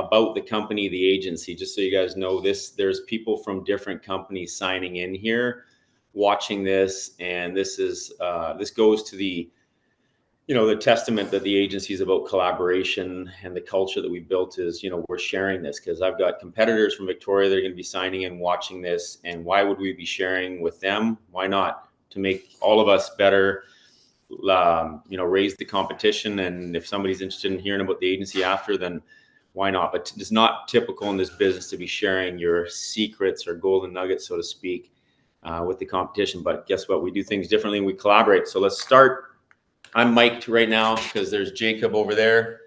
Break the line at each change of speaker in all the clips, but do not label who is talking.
about the company, the agency, just so you guys know this, there's people from different companies signing in here, watching this. And this is, this goes to the, the testament that the agency is about collaboration, and the culture that we built is, we're sharing this, because I've got competitors from Victoria that are going to be signing in, watching this. And why would we be sharing with them? Why not? To make all of us better, raise the competition. And if somebody's interested in hearing about the agency after, then why not? But it's not typical in this business to be sharing your secrets or golden nuggets, so to speak, with the competition. But guess what? We do things differently and we collaborate. So let's start. I'm mic'd right now because there's Jacob over there.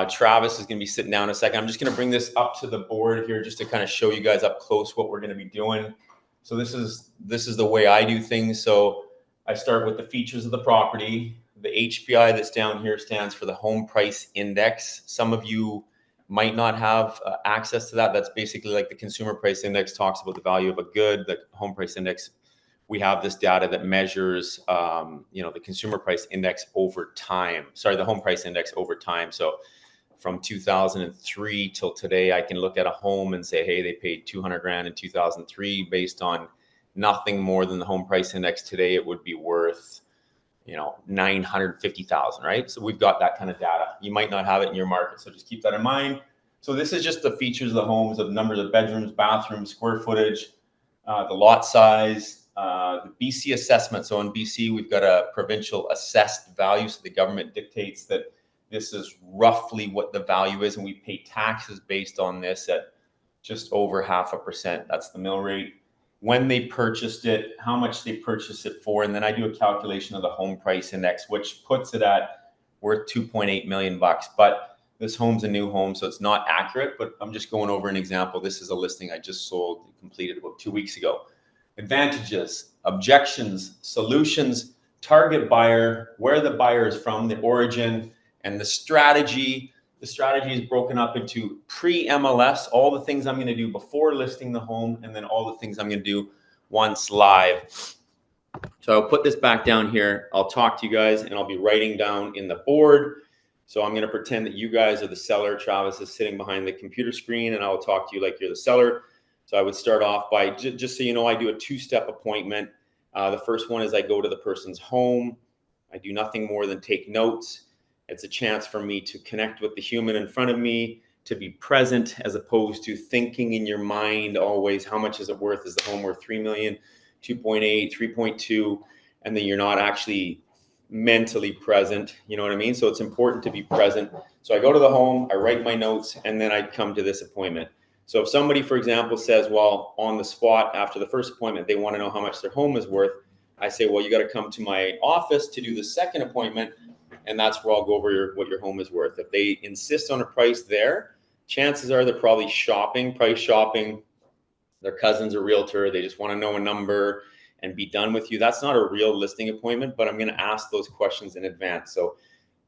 Travis is going to be sitting down in a second. I'm just going to bring this up to the board here just to kind of show you guys up close what we're going to be doing. So this is the way I do things. So I start with the features of the property. The HPI that's down here stands for the home price index. Some of you might not have access to that. That's basically like the consumer price index talks about the value of a good. The home price index, we have this data that measures, the consumer price index over time. Sorry, the home price index over time. So from 2003 till today, I can look at a home and say, hey, they paid 200 grand in 2003 based on nothing more than the home price index. Today, it would be worth, 950,000, right? So we've got that kind of data. You might not have it in your market, so just keep that in mind. So this is just the features of the homes, of numbers of bedrooms, bathrooms, square footage, the lot size, the BC assessment. So in BC, we've got a provincial assessed value. So the government dictates that this is roughly what the value is. And we pay taxes based on this at just over 0.5%. That's the mill rate. When they purchased it, how much they purchased it for. And then I do a calculation of the home price index, which puts it at worth 2.8 million bucks. But this home's a new home, so it's not accurate, but I'm just going over an example. This is a listing I just sold, completed about 2 weeks ago. Advantages, objections, solutions, target buyer, where the buyer is from, the origin, and the strategy. The strategy is broken up into pre-MLS, all the things I'm going to do before listing the home, and then all the things I'm going to do once live. So I'll put this back down here. I'll talk to you guys, and I'll be writing down in the board. So I'm going to pretend that you guys are the seller. Travis is sitting behind the computer screen, and I'll talk to you like you're the seller. So I would start off by, just so you know, I do a two-step appointment. The first one is I go to the person's home. I do nothing more than take notes. It's a chance for me to connect with the human in front of me, to be present, as opposed to thinking in your mind always, how much is it worth? Is the home worth 3 million, 2.8, 3.2? And then you're not actually mentally present. You know what I mean? So it's important to be present. So I go to the home, I write my notes, and then I come to this appointment. So if somebody, for example, says, well, on the spot after the first appointment, they want to know how much their home is worth, I say, well, you got to come to my office to do the second appointment, and that's where I'll go over what your home is worth. If they insist on a price there, chances are they're probably price shopping. Their cousin's a realtor. They just want to know a number and be done with you. That's not a real listing appointment, but I'm going to ask those questions in advance. So,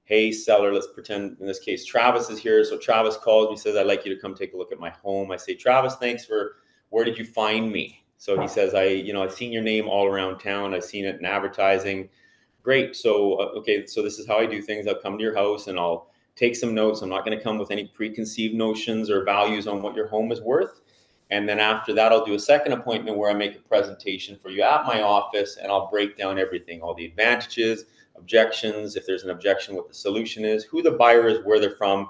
hey, seller, let's pretend in this case Travis is here. So Travis calls me, says, I'd like you to come take a look at my home. I say, Travis, thanks where did you find me? So he says, I've seen your name all around town. I've seen it in advertising. Great. So, okay, so this is how I do things. I'll come to your house and I'll take some notes. I'm not going to come with any preconceived notions or values on what your home is worth. And then after that, I'll do a second appointment where I make a presentation for you at my office, and I'll break down everything, all the advantages, objections, if there's an objection, what the solution is, who the buyer is, where they're from,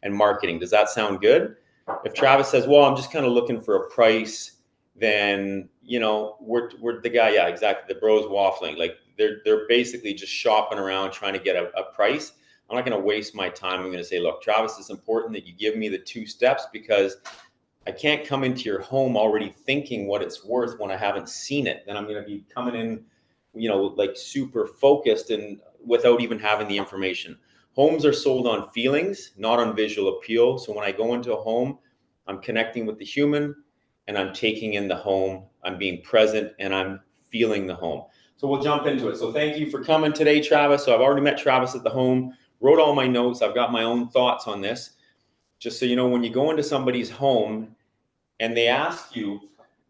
and marketing. Does that sound good? If Travis says, well, I'm just kind of looking for a price, then, we're the guy, yeah, exactly. The bro's waffling. Like they're basically just shopping around trying to get a price. I'm not going to waste my time. I'm going to say, look, Travis, it's important that you give me the 2 steps, because I can't come into your home already thinking what it's worth when I haven't seen it. Then I'm going to be coming in, like super focused and without even having the information. Homes are sold on feelings, not on visual appeal. So when I go into a home, I'm connecting with the human and I'm taking in the home. I'm being present and I'm feeling the home. So we'll jump into it. So thank you for coming today, Travis. So I've already met Travis at the home, wrote all my notes. I've got my own thoughts on this. Just so you know, when you go into somebody's home and they ask you,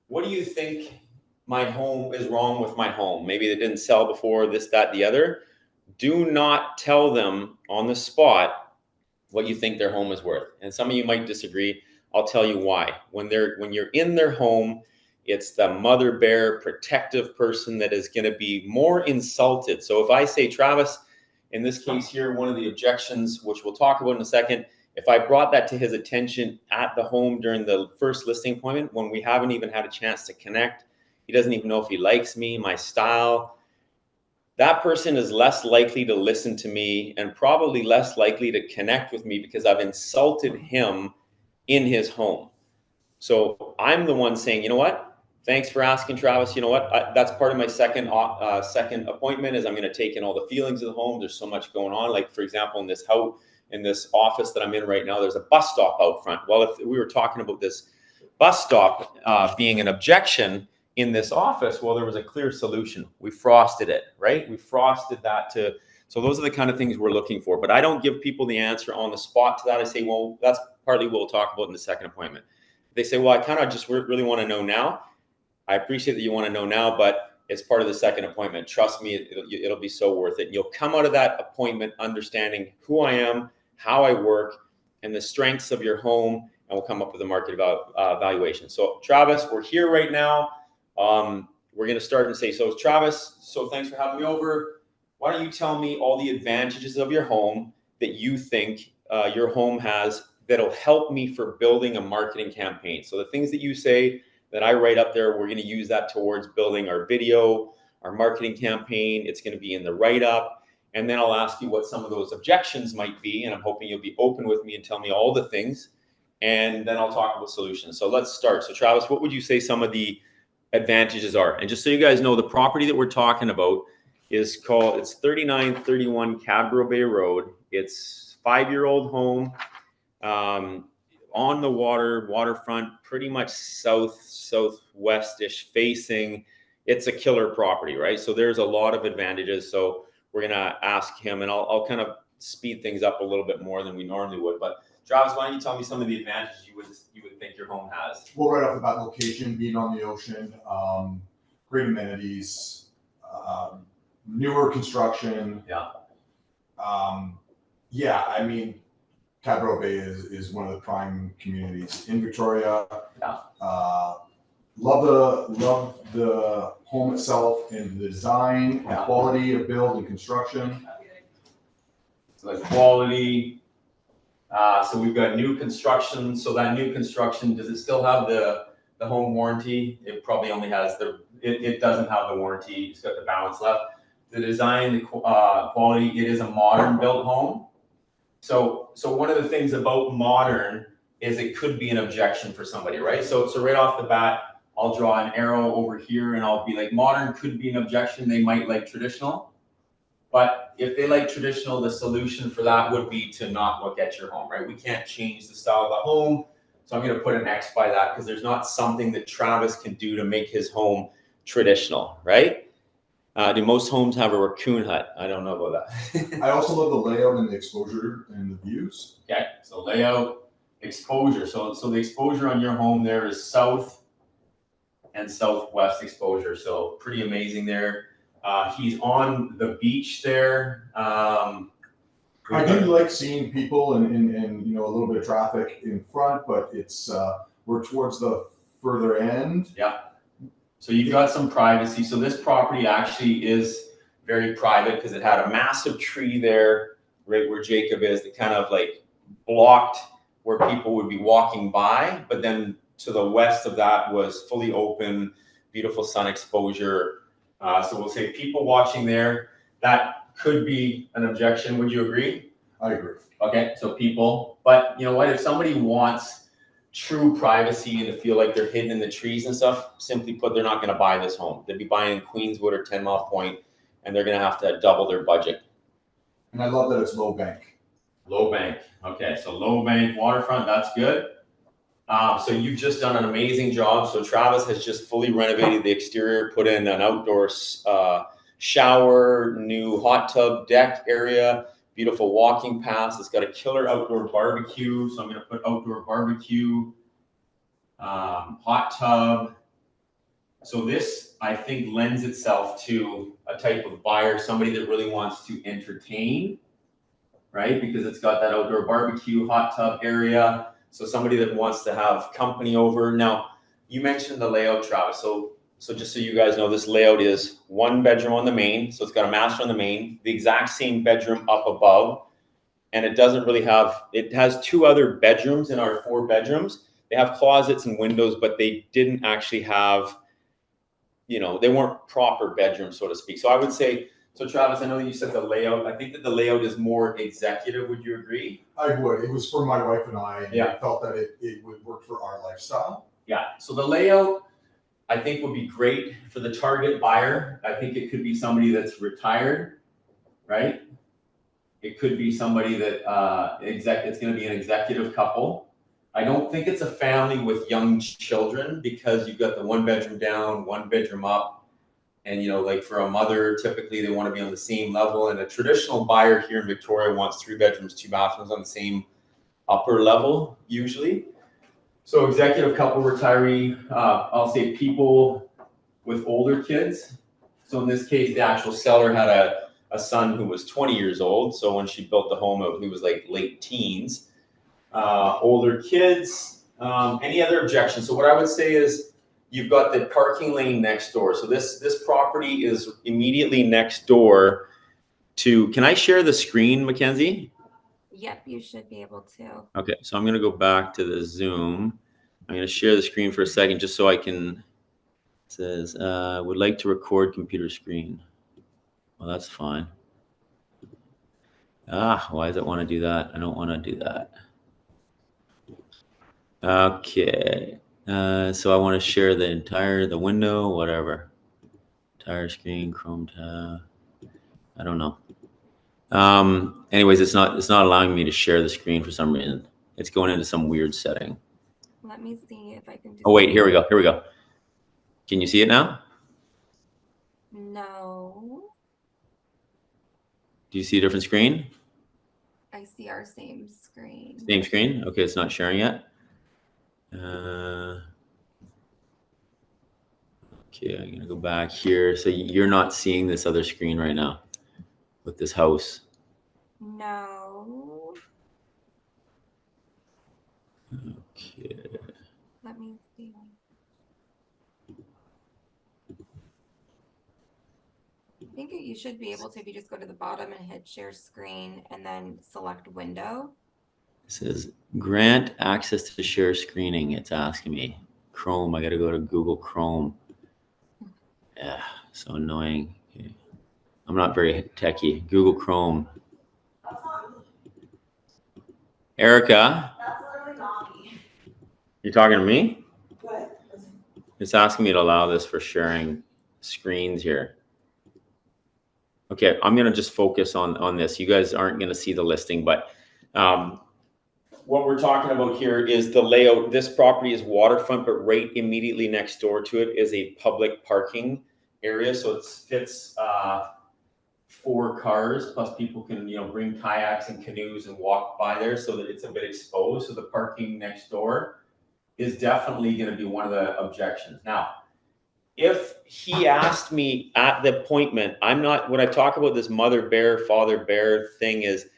what do you think my home is wrong with my home? Maybe they didn't sell before, this, that, the other. Do not tell them on the spot, what you think their home is worth. And some of you might disagree. I'll tell you why. When you're in their home, it's the mother bear protective person that is going to be more insulted. So if I say, Travis, in this case here, one of the objections, which we'll talk about in a second, if I brought that to his attention at the home during the first listing appointment, when we haven't even had a chance to connect, he doesn't even know if he likes me, my style, that person is less likely to listen to me and probably less likely to connect with me because I've insulted him in his home. So I'm the one saying, you know what? Thanks for asking, Travis. You know what? That's part of my second appointment is I'm going to take in all the feelings of the home. There's so much going on. Like, for example, in this house, in this office that I'm in right now, there's a bus stop out front. Well, if we were talking about this bus stop being an objection in this office, well, there was a clear solution. We frosted it, right? We frosted that to, so those are the kind of things we're looking for. But I don't give people the answer on the spot to that. I say, well, that's partly what we'll talk about in the second appointment. They say, well, I kind of just really want to know now. I appreciate that you want to know now, but it's part of the second appointment. Trust me, it'll be so worth it. And you'll come out of that appointment understanding who I am, how I work, and the strengths of your home, and we'll come up with a market valuation. So Travis, we're here right now. We're going to start and say, so Travis, so thanks for having me over. Why don't you tell me all the advantages of your home that you think your home has that'll help me for building a marketing campaign. So the things that you say that I write up there, we're going to use that towards building our video, our marketing campaign. It's going to be in the write-up. And then I'll ask you what some of those objections might be. And I'm hoping you'll be open with me and tell me all the things. And then I'll talk about solutions. So let's start. So Travis, what would you say some of the advantages are? And just so you guys know, the property that we're talking about is called, it's 3931 Cadbro Bay Road. It's a 5-year-old home. On the waterfront, pretty much southwestish facing. It's a killer property, right? So there's a lot of advantages. So we're gonna ask him, and I'll kind of speed things up a little bit more than we normally would. But Travis, why don't you tell me some of the advantages you would think your home has?
Well, right off the bat, location, being on the ocean, great amenities, newer construction.
Yeah.
Yeah, I mean, Cadbro Bay is one of the prime communities in Victoria.
Yeah.
Love the home itself and the design, and quality of build and construction.
So the quality. So we've got new construction. So that new construction, does it still have the home warranty? It probably only has it doesn't have the warranty. It's got the balance left. The design, the quality, it is a modern built home. So one of the things about modern is it could be an objection for somebody, right? So right off the bat, I'll draw an arrow over here and I'll be like, modern could be an objection. They might like traditional. But if they like traditional, the solution for that would be to not look at your home, right? We can't change the style of the home. So I'm going to put an X by that because there's not something that Travis can do to make his home traditional, right? Do most homes have a raccoon hut? I don't know about that.
I also love the layout and the exposure and the views.
Okay, so layout, exposure. So the exposure on your home there is south and southwest exposure. So pretty amazing there. He's on the beach there.
I do like seeing people and you know, a little bit of traffic in front, but it's we're towards the further end.
Yeah. So you've got some privacy. So this property actually is very private because it had a massive tree there, right where Jacob is, that kind of like blocked where people would be walking by. But then to the west of that was fully open, beautiful sun exposure. So we'll say people watching there, that could be an objection. Would you agree?
I agree.
Okay, so people, but you know what, if somebody wants true privacy and to feel like they're hidden in the trees and stuff, simply put, they're not going to buy this home. They'd be buying Queenswood or 10 Mile Point, and they're going to have to double their budget.
And I love that it's low bank.
Low bank. Okay, so low bank waterfront, that's good. So you've just done an amazing job. So Travis has just fully renovated the exterior, put in an outdoor shower, new hot tub deck area, beautiful walking paths. It's got a killer outdoor barbecue. So I'm going to put outdoor barbecue, hot tub. So this, I think, lends itself to a type of buyer, somebody that really wants to entertain right? Because it's got that outdoor barbecue, hot tub area. So somebody that wants to have company over. Now, you mentioned the layout, Travis. So just so you guys know, this layout is 1 bedroom on the main. So it's got a master on the main, the exact same bedroom up above. And it doesn't really have, it has 2 other bedrooms in our 4 bedrooms. They have closets and windows, but they didn't actually have, you know, they weren't proper bedrooms, so to speak. So I would say, so Travis, I know that you said the layout, I think that the layout is more executive. Would you agree?
I would. It was for my wife and I, and
Yeah.
I felt that it would work for our lifestyle.
Yeah. So the layout, I think, would be great for the target buyer. I think it could be somebody that's retired, right? It could be somebody that it's going to be an executive couple. I don't think it's a family with young children, because you've got the 1 bedroom down, 1 bedroom up. And, you know, like for a mother, typically they want to be on the same level. And a traditional buyer here in Victoria wants 3 bedrooms, 2 bathrooms on the same upper level, usually. So executive couple, retiree, I'll say people with older kids. So in this case, the actual seller had a son who was 20 years old. So when she built the home, he was like late teens. Older kids. Any other objections? So what I would say is, you've got the parking lane next door. So this property is immediately next door to, can I share the screen, Mackenzie?
Yep, you should be able to.
Okay, so I'm gonna go back to the Zoom. I'm gonna share the screen for a second just so I can, it says, would like to record computer screen. Well, that's fine. Why does it wanna do that? I don't wanna do that. Okay. So I want to share the window, whatever. Entire screen, Chrome tab. I don't know. Anyways, it's not allowing me to share the screen for some reason. It's going into some weird setting.
Let me see if I can do.
Oh wait, here we go. Here we go. Can you see it now?
No.
Do you see a different screen?
I see our same screen.
Same screen? Okay, it's not sharing yet. Okay, I'm gonna go back here. So you're not seeing this other screen right now with this house?
No.
Okay.
Let me see. I think you should be able to, if you just go to the bottom and hit share screen and then select window.
It says grant access to share screening. It's asking me. Chrome, I gotta go to Google Chrome. Yeah, so annoying. Okay. I'm not very techie. Google Chrome. Erica?
That's literally not me.
You're talking to me?
What?
It's asking me to allow this for sharing screens here. Okay, I'm gonna just focus on this. You guys aren't gonna see the listing, but what we're talking about here is the layout. This property is waterfront, but right immediately next door to it is a public parking area. So it fits 4 cars, plus people can, you know, bring kayaks and canoes and walk by there, so that it's a bit exposed. So the parking next door is definitely going to be one of the objections. Now, if he asked me at the appointment, when I talk about this mother bear, father bear thing, is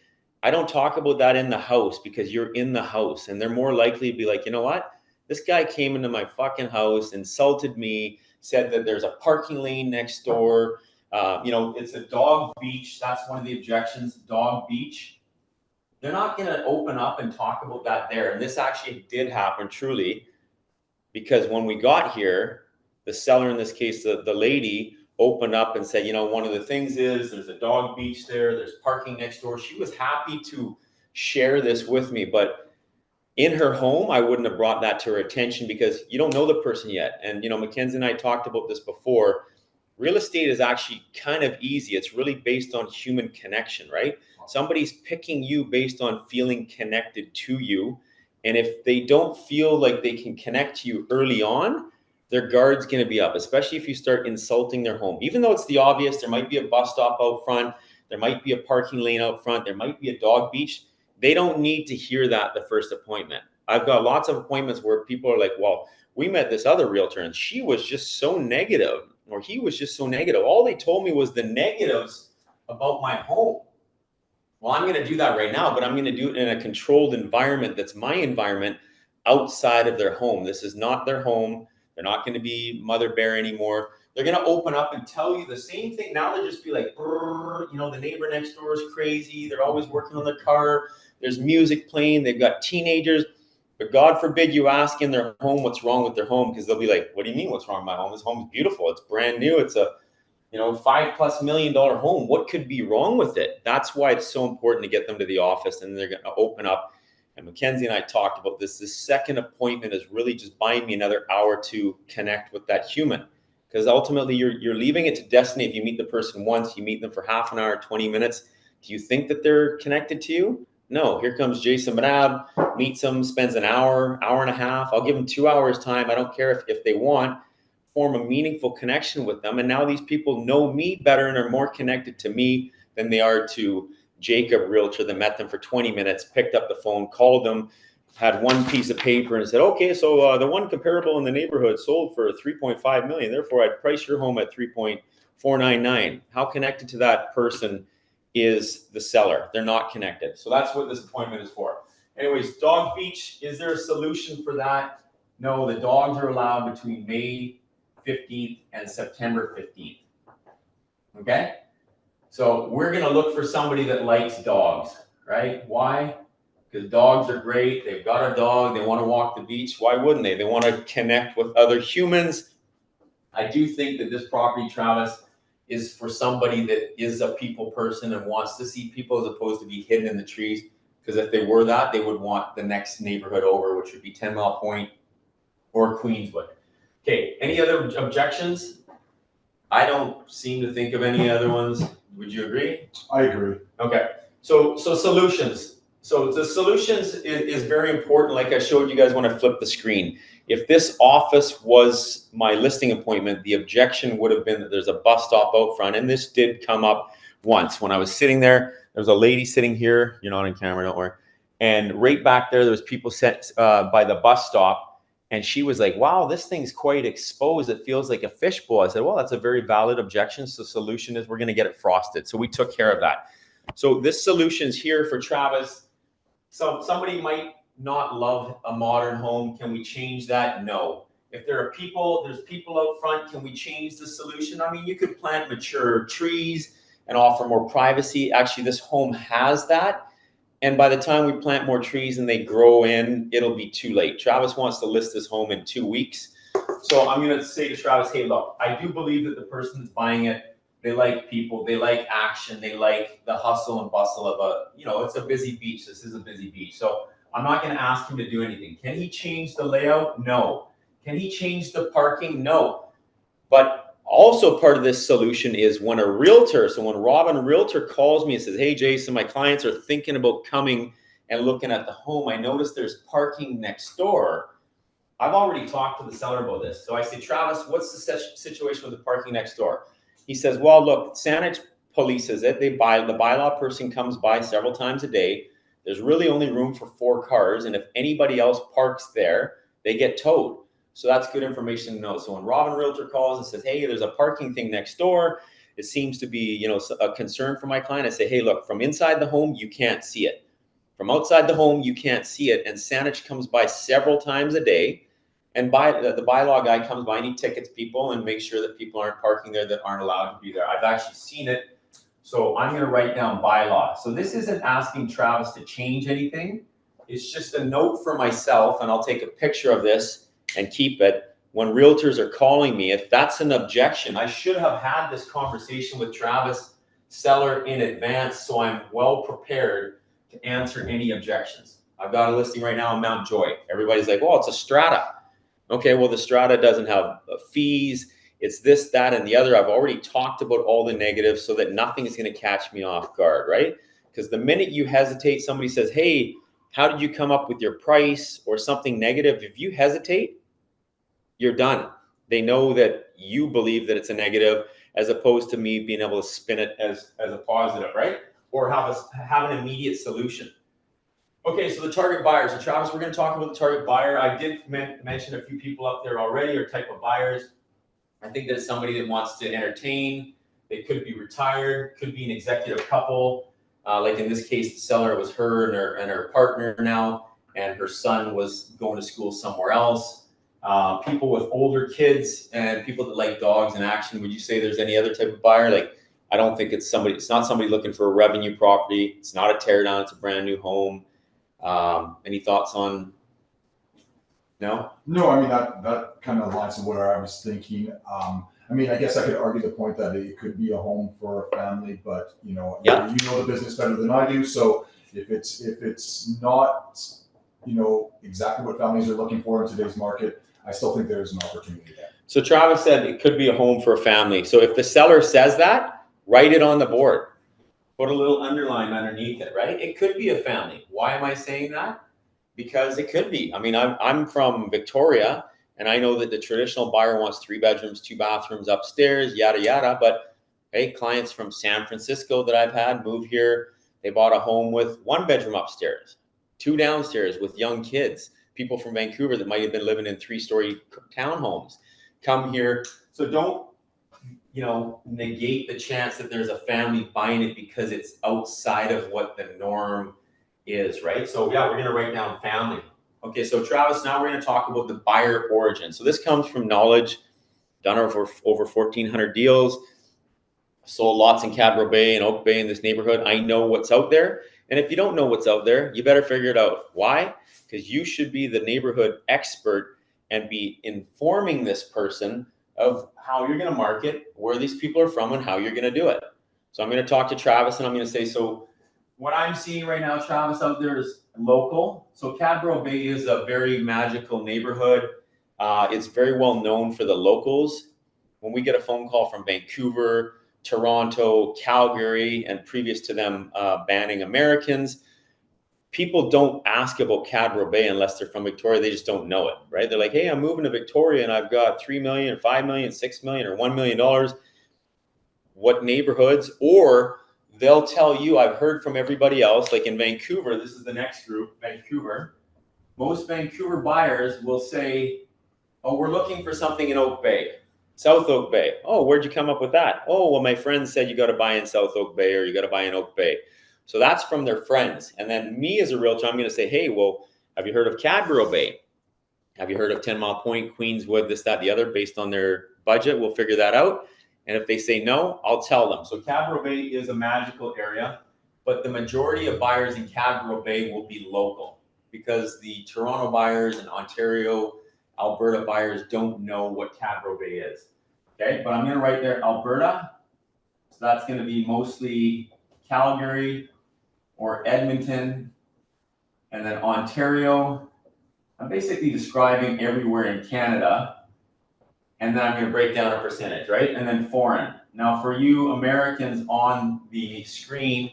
I don't talk about that in the house, because you're in the house and they're more likely to be like, you know what? This guy came into my fucking house, insulted me, said that there's a parking lane next door. You know, it's a dog beach. That's one of the objections, dog beach. They're not going to open up and talk about that there. And this actually did happen, truly, because when we got here, the seller, in this case, the lady, opened up and said, you know, one of the things is there's a dog beach there, there's parking next door. She was happy to share this with me, but in her home, I wouldn't have brought that to her attention, because you don't know the person yet. And, you know, Mackenzie and I talked about this before. Real estate is actually kind of easy. It's really based on human connection, right? Somebody's picking you based on feeling connected to you. And if they don't feel like they can connect to you early on, their guard's going to be up, especially if you start insulting their home. Even though it's the obvious, there might be a bus stop out front, there might be a parking lane out front, there might be a dog beach. They don't need to hear that the first appointment. I've got lots of appointments where people are like, well, we met this other realtor and she was just so negative, or he was just so negative. All they told me was the negatives about my home. Well, I'm going to do that right now, but I'm going to do it in a controlled environment that's my environment outside of their home. This is not their home. They're not going to be mother bear anymore. They're going to open up and tell you the same thing. Now they'll just be like, you know, the neighbor next door is crazy. They're always working on their car. There's music playing. They've got teenagers. But God forbid you ask in their home what's wrong with their home, because they'll be like, what do you mean what's wrong with my home? This home is beautiful. It's brand new. It's a $5+ million home. What could be wrong with it? That's why it's so important to get them to the office, and they're going to open up. And Mackenzie and I talked about this. This second appointment is really just buying me another hour to connect with that human, because ultimately you're leaving it to destiny. If you meet the person once, you meet them for half an hour, 20 minutes. Do you think that they're connected to you? No. Here comes Jason Manab, meets them, spends an hour, hour and a half. I'll give them 2 hours time. I don't care if they want. Form a meaningful connection with them. And now these people know me better and are more connected to me than they are to Jacob, realtor, that met them for 20 minutes, picked up the phone, called them, had one piece of paper and said, okay, so the one comparable in the neighborhood sold for 3.5 million. Therefore, I'd price your home at 3.499. How connected to that person is the seller? They're not connected. So that's what this appointment is for. Anyways, dog beach, is there a solution for that? No, the dogs are allowed between May 15th and September 15th. Okay? So we're going to look for somebody that likes dogs, right? Why? Because dogs are great. They've got a dog. They want to walk the beach. Why wouldn't they? They want to connect with other humans. I do think that this property, Travis, is for somebody that is a people person and wants to see people as opposed to be hidden in the trees. Because if they were that, they would want the next neighborhood over, which would be 10 Mile Point or Queenswood. Okay, any other objections? I don't seem to think of any other ones. Would you agree?
I agree.
Okay, so solutions. So the solutions is very important. Like I showed you guys when I flipped the screen. If this office was my listing appointment, the objection would have been that there's a bus stop out front. And this did come up once when I was sitting there. There was a lady sitting here. You're not on camera, don't worry. And right back there was people set by the bus stop. And she was like, wow, this thing's quite exposed. It feels like a fishbowl. I said, well, that's a very valid objection. So the solution is we're going to get it frosted. So we took care of that. So this solution's here for Travis. So somebody might not love a modern home. Can we change that? No. If there's people out front, can we change the solution? I mean, you could plant mature trees and offer more privacy. Actually, this home has that. And by the time we plant more trees and they grow in, it'll be too late. Travis wants to list this home in 2 weeks. So I'm going to say to Travis, hey, look, I do believe that the person that's buying it, they like people, they like action, they like the hustle and bustle of it's a busy beach. This is a busy beach. So I'm not going to ask him to do anything. Can he change the layout? No. Can he change the parking? No. But also part of this solution is when a realtor, so when Robin, a realtor, calls me and says, hey, Jason, my clients are thinking about coming and looking at the home. I noticed there's parking next door. I've already talked to the seller about this. So I say, Travis, what's the situation with the parking next door? He says, well, look, Saanich polices it. The bylaw person comes by several times a day. There's really only room for 4 cars. And if anybody else parks there, they get towed. So that's good information to know. So when Robin Realtor calls and says, hey, there's a parking thing next door, it seems to be, a concern for my client. I say, hey, look, from inside the home, you can't see it. From outside the home, you can't see it. And Saanich comes by several times a day. And the bylaw guy comes by and he tickets people and makes sure that people aren't parking there that aren't allowed to be there. I've actually seen it. So I'm going to write down bylaw. So this isn't asking Travis to change anything. It's just a note for myself, and I'll take a picture of this and keep it. When realtors are calling me, if that's an objection, I should have had this conversation with Travis, seller, in advance, so I'm well prepared to answer any objections. I've got a listing right now in Mount Joy. Everybody's like, well, it's a strata. Okay, well, the strata doesn't have fees. It's this, that, and the other. I've already talked about all the negatives so that nothing is going to catch me off guard, right? Because the minute you hesitate, somebody says, hey, how did you come up with your price or something negative? If you hesitate, you're done. They know that you believe that it's a negative as opposed to me being able to spin it as a positive, right? Or have an immediate solution. Okay, so the target buyer. So Travis, we're going to talk about the target buyer. I did mention a few people up there already, or type of buyers. I think there's somebody that wants to entertain. They could be retired, could be an executive couple. Like in this case, the seller was her and her partner now, and her son was going to school somewhere else. People with older kids and people that like dogs and action. Would you say there's any other type of buyer? Like, I don't think it's not somebody looking for a revenue property. It's not a tear down. It's a brand new home. Any thoughts on? No?
No, I mean, that kind of aligns to what I was thinking. I mean, I guess I could argue the point that it could be a home for a family, but you know the business better than I do. So if it's not, exactly what families are looking for in today's market, I still think there's an opportunity there.
So Travis said it could be a home for a family. So if the seller says that, write it on the board. Put a little underline underneath it, right? It could be a family. Why am I saying that? Because it could be. I mean, I'm from Victoria, and I know that the traditional buyer wants 3 bedrooms, 2 bathrooms upstairs, yada, yada. But hey, clients from San Francisco that I've had move here, they bought a home with 1 bedroom upstairs, 2 downstairs with young kids. People from Vancouver that might have been living in 3-story townhomes come here. So don't, negate the chance that there's a family buying it because it's outside of what the norm is, right? So yeah, we're going to write down family. Okay, so Travis, now we're going to talk about the buyer origin. So this comes from knowledge, done over 1,400 deals, sold lots in Cadbro Bay and Oak Bay in this neighborhood. I know what's out there. And if you don't know what's out there, you better figure it out. Why? Because you should be the neighborhood expert and be informing this person of how you're going to market, where these people are from, and how you're going to do it. So I'm going to talk to Travis and I'm going to say, so what I'm seeing right now, Travis, out there is local. So Cadbro Bay is a very magical neighborhood. It's very well known for the locals. When we get a phone call from Vancouver, Toronto, Calgary, and previous to them banning Americans, people don't ask about Cadbro Bay unless they're from Victoria. They just don't know it, right? They're like, hey, I'm moving to Victoria and I've got $3 million, or $5 million, $6 million, or $1 million. What neighborhoods? Or they'll tell you, I've heard from everybody else, like in Vancouver, this is the next group, Vancouver. Most Vancouver buyers will say, oh, we're looking for something in Oak Bay, South Oak Bay. Oh, where'd you come up with that? Oh, well, my friend said you got to buy in South Oak Bay or you got to buy in Oak Bay. So that's from their friends. And then me as a realtor, I'm going to say, hey, well, have you heard of Cadbro Bay? Have you heard of 10 Mile Point, Queenswood, this, that, the other, based on their budget? We'll figure that out. And if they say no, I'll tell them. So Cadbro Bay is a magical area, but the majority of buyers in Cadbro Bay will be local because the Toronto buyers and Ontario, Alberta buyers don't know what Cadbro Bay is. Okay, but I'm going to write there Alberta. So that's going to be mostly Calgary or Edmonton, and then Ontario. I'm basically describing everywhere in Canada. And then I'm going to break down a percentage, right? And then foreign. Now, for you Americans on the screen,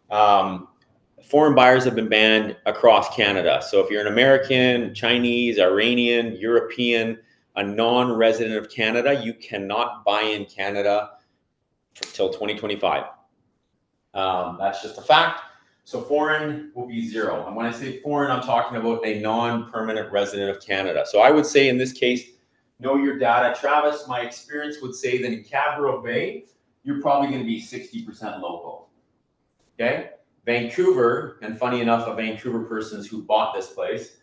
foreign buyers have been banned across Canada. So if you're an American, Chinese, Iranian, European, a non-resident of Canada, you cannot buy in Canada until 2025. That's just a fact. So foreign will be 0. And when I say foreign, I'm talking about a non-permanent resident of Canada. So I would say in this case, know your data. Travis, my experience would say that in Cadbro Bay, you're probably going to be 60% local. Okay? Vancouver, and funny enough, a Vancouver person who bought this place,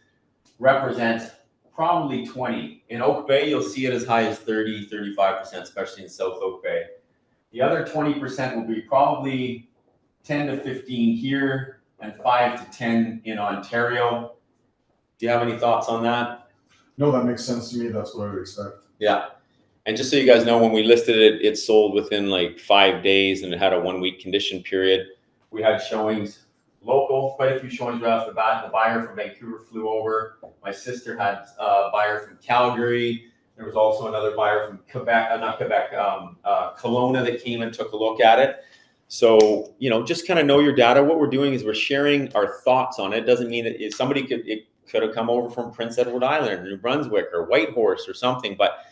represents probably 20. In Oak Bay, you'll see it as high as 30, 35%, especially in South Oak Bay. The other 20% will be probably 10 to 15 here and 5 to 10 in Ontario. Do you have any thoughts on that?
No, that makes sense to me. That's what I would expect.
Yeah. And just so you guys know, when we listed it, it sold within like 5 days and it had a 1-week condition period. We had showings local, quite a few showings right off the bat. The buyer from Vancouver flew over. My sister had a buyer from Calgary. There was also another buyer from Quebec, Kelowna that came and took a look at it. So, just kind of know your data. What we're doing is we're sharing our thoughts on it. Doesn't mean that somebody could have come over from Prince Edward Island or New Brunswick or Whitehorse or something. But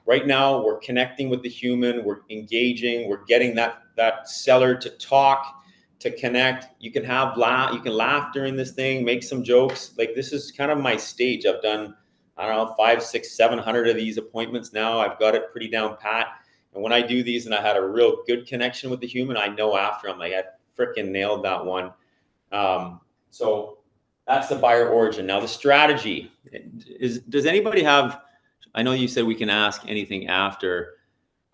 right now we're connecting with the human. We're engaging. We're getting that seller to talk, to connect. You can laugh during this thing, make some jokes. Like, this is kind of my stage. I've done, 500, 600, 700 of these appointments now. I've got it pretty down pat. And when I do these and I had a real good connection with the human, I know after, I'm like, I freaking nailed that one. So that's the buyer origin. Now the strategy is, does anybody have, I know you said we can ask anything after.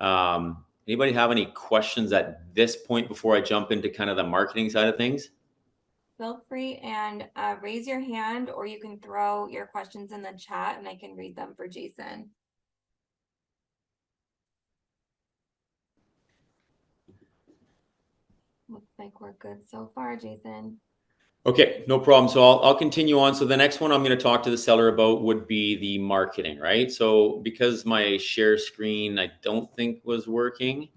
Anybody have any questions at this point before I jump into kind of the marketing side of things?
Feel free and raise your hand, or you can throw your questions in the chat and I can read them for Jason. Looks like we're good so far, Jason.
Okay, no problem. So I'll continue on. So the next one I'm going to talk to the seller about would be the marketing, right? So because my share screen, I don't think was working.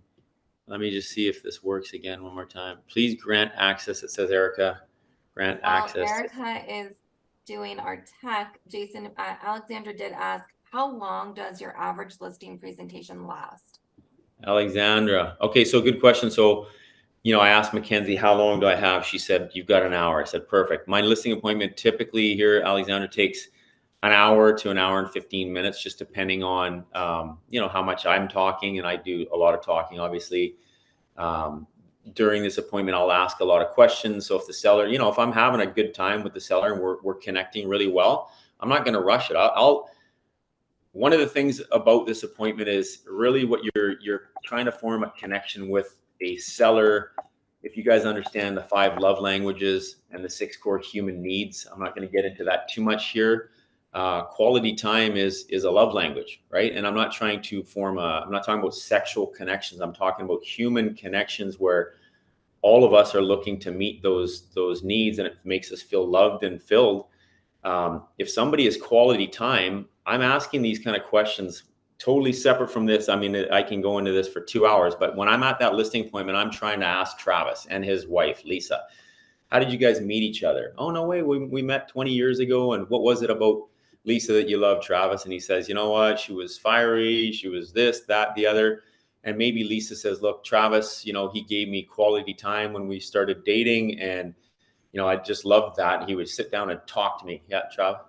Let me just see if this works again one more time. Please grant access. It says Erica, grant access.
Erica is doing our tech. Jason, Alexandra did ask, how long does your average listing presentation last?
Alexandra. Okay, so good question. So, you know, I asked Mackenzie, how long do I have? She said, you've got an hour. I said, perfect. My listing appointment typically here, Alexandra, takes an hour to an hour and 15 minutes, just depending on, you know, how much I'm talking. And I do a lot of talking, obviously. During this appointment, I'll ask a lot of questions. So if the seller, you know, if I'm having a good time with the seller and we're connecting really well, I'm not going to rush it. One of the things about this appointment is really what you're trying to form a connection with a seller. If you guys understand the 5 love languages and the 6 core human needs, I'm not going to get into that too much here. Quality time is a love language, right? And I'm not trying to I'm not talking about sexual connections. I'm talking about human connections where all of us are looking to meet those needs, and it makes us feel loved and filled. If somebody is quality time, I'm asking these kind of questions totally separate from this. I mean, I can go into this for 2 hours, but when I'm at that listing appointment, I'm trying to ask Travis and his wife, Lisa, how did you guys meet each other? Oh, no way. We met 20 years ago. And what was it about Lisa that you loved, Travis? And he says, you know what? She was fiery. She was this, that, the other. And maybe Lisa says, look, Travis, you know, he gave me quality time when we started dating. And you know, I just loved that. He would sit down and talk to me. Yeah, Trav?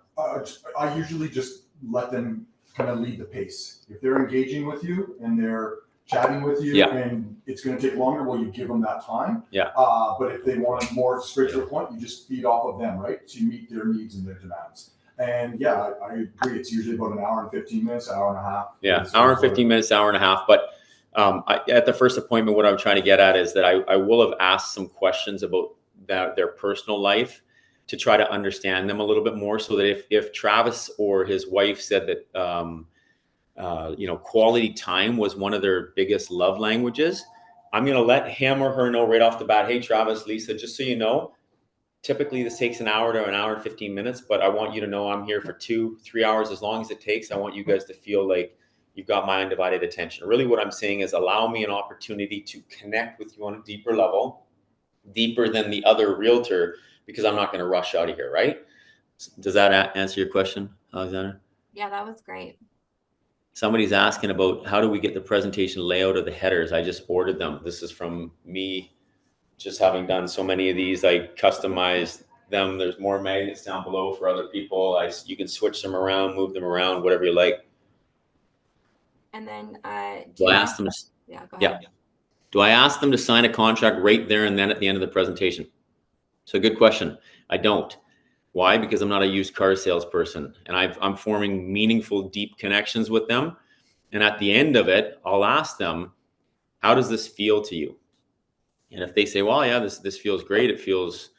I usually just let them kind of lead the pace. If they're engaging with you and they're chatting with you,
Yeah.
and it's going to take longer, well, you give them that time.
Yeah.
But if they want more straight to the point, you just feed off of them, right? To meet their needs and their demands. And yeah, I agree. It's usually about an hour and 15 minutes, hour and a half.
Yeah, hour and 15 minutes, hour and a half. But at the first appointment, what I'm trying to get at is that I will have asked some questions about their personal life to try to understand them a little bit more, so that if Travis or his wife said that you know, quality time was one of their biggest love languages, I'm going to let him or her know right off the bat, hey, Travis, Lisa, just so you know, typically this takes an hour to an hour and 15 minutes, but I want you to know I'm here for 2-3 hours, as long as it takes. I want you guys to feel like you've got my undivided attention. Really what I'm saying is, allow me an opportunity to connect with you on a deeper level, deeper than the other realtor, because I'm not going to rush out of here, right? Does that answer your question, Alexander?
Yeah, that was great.
Somebody's asking about how do we get the presentation layout of the headers. I just ordered them. This is from me just having done so many of these. I customized them. There's more magnets down below for other people. You can switch them around, move them around, whatever you like.
And then
Do I ask them?
Yeah, go ahead.
Yeah. Do I ask them to sign a contract right there and then at the end of the presentation? So good question. I don't. Why? Because I'm not a used car salesperson, and I'm forming meaningful, deep connections with them. And at the end of it, I'll ask them, how does this feel to you? And if they say, well, yeah, this feels great. It feels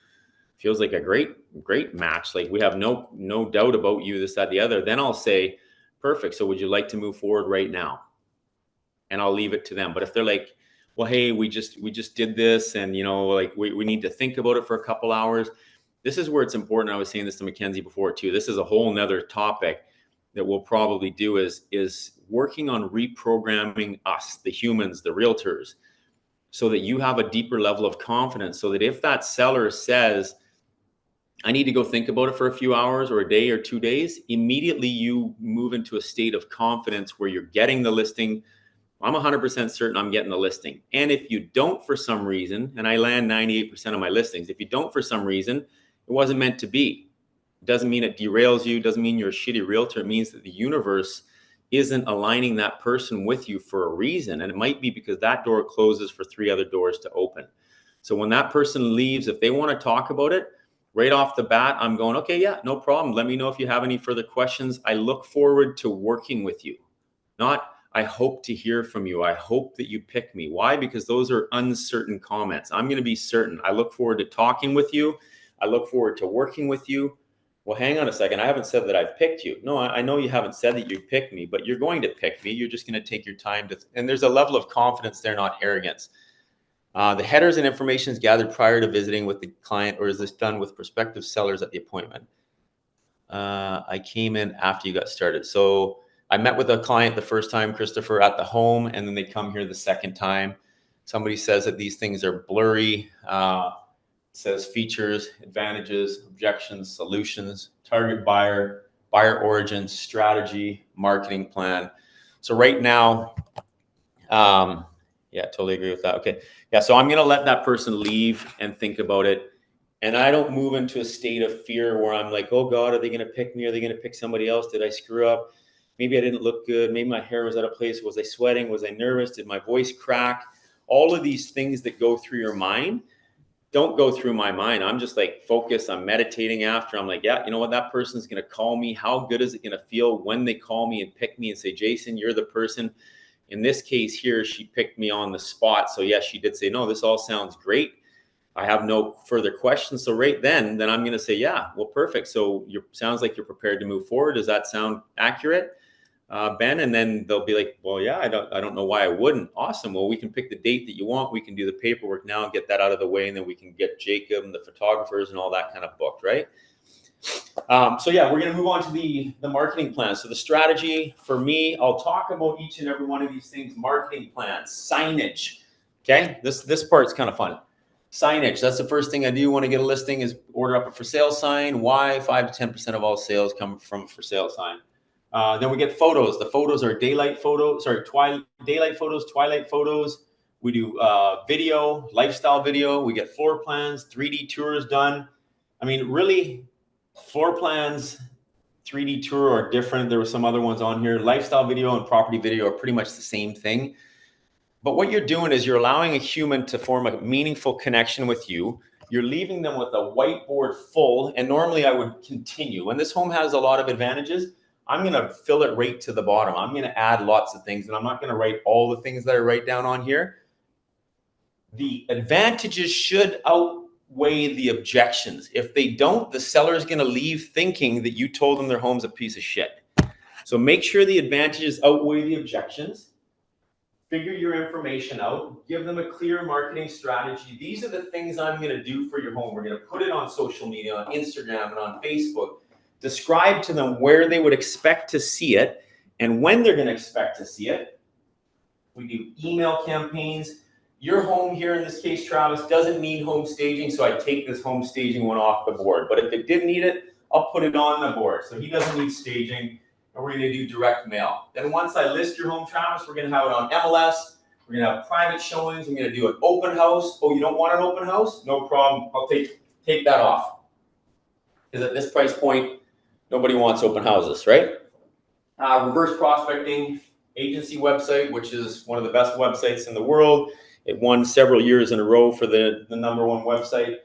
like a great match. Like, we have no doubt about you, this, that, the other. Then I'll say, perfect. So would you like to move forward right now? And I'll leave it to them. But if they're like, well, hey, we just did this, and you know, like we need to think about it for a couple hours. This is where it's important. I was saying this to Mackenzie before too. This is a whole nother topic that we'll probably do is working on reprogramming us, the humans, the realtors, so that you have a deeper level of confidence, so that if that seller says, I need to go think about it for a few hours or a day or 2 days, immediately you move into a state of confidence where you're getting the listing. I'm 100% certain I'm getting the listing. And if you don't for some reason, and I land 98% of my listings, if you don't for some reason, it wasn't meant to be. It doesn't mean it derails you. It doesn't mean you're a shitty realtor. It means that the universe isn't aligning that person with you for a reason. And it might be because that door closes for 3 other doors to open. So when that person leaves, if they want to talk about it, right off the bat, I'm going, okay, yeah, no problem. Let me know if you have any further questions. I look forward to working with you. Not, I hope to hear from you. I hope that you pick me. Why? Because those are uncertain comments. I'm going to be certain. I look forward to talking with you. I look forward to working with you. Well, hang on a second. I haven't said that I've picked you. No, I know you haven't said that you picked me, but you're going to pick me. You're just going to take your time to, and there's a level of confidence there, not arrogance. The headers and information is gathered prior to visiting with the client, or is this done with prospective sellers at the appointment? I came in after you got started. So I met with a client the first time, Christopher, at the home, and then they come here the second time. Somebody says that these things are blurry. Says features, advantages, objections, solutions, target buyer, buyer origin, strategy, marketing plan. So right now, yeah, totally agree with that. Okay. Yeah. So I'm going to let that person leave and think about it. And I don't move into a state of fear where I'm like, oh God, are they going to pick me? Are they going to pick somebody else? Did I screw up? Maybe I didn't look good. Maybe my hair was out of place. Was I sweating? Was I nervous? Did my voice crack? All of these things that go through your mind don't go through my mind. I'm just like focused. I'm meditating after. I'm like, yeah, you know what? That person's going to call me. How good is it going to feel when they call me and pick me and say, Jason, you're the person. In this case here, she picked me on the spot. So yes, she did say, no, this all sounds great. I have no further questions. So right then I'm going to say, yeah, well, perfect. So you sounds like you're prepared to move forward. Does that sound accurate, Ben? And then they'll be like, well, yeah, I don't know why I wouldn't. Awesome. Well, we can pick the date that you want. We can do the paperwork now and get that out of the way. And then we can get Jacob and the photographers and all that kind of booked, right? So yeah, we're going to move on to the marketing plan. So the strategy for me, I'll talk about each and every one of these things. Marketing plans, signage. Okay. This part's kind of fun. Signage. That's the first thing I do when I get a listing is order up a for sale sign. Why? 5 to 10% of all sales come from a for sale sign. Then we get photos. The photos are daylight photos, daylight photos, twilight photos. We do video, lifestyle video. We get floor plans, 3D tours done. I mean, really, floor plans, 3D tour are different. There were some other ones on here. Lifestyle video and property video are pretty much the same thing. But what you're doing is you're allowing a human to form a meaningful connection with you. You're leaving them with a whiteboard full. And normally I would continue. When this home has a lot of advantages, I'm going to fill it right to the bottom. I'm going to add lots of things. And I'm not going to write all the things that I write down on here. The advantages should outweigh the objections. If they don't, the seller is going to leave thinking that you told them their home's a piece of shit. So make sure the advantages outweigh the objections. Figure your information out. Give them a clear marketing strategy. These are the things I'm going to do for your home. We're going to put it on social media, on Instagram and on Facebook. Describe to them where they would expect to see it and when they're going to expect to see it. We do email campaigns. Your home here, in this case, Travis, doesn't need home staging, so I take this home staging one off the board. But if it did need it, I'll put it on the board. So he doesn't need staging. And we're going to do direct mail. Then once I list your home, Travis, we're going to have it on MLS. We're going to have private showings. I'm going to do an open house. Oh, you don't want an open house? No problem. I'll take that off. Because at this price point, nobody wants open houses, right? Reverse prospecting agency website, which is one of the best websites in the world. It won several years in a row for the #1 website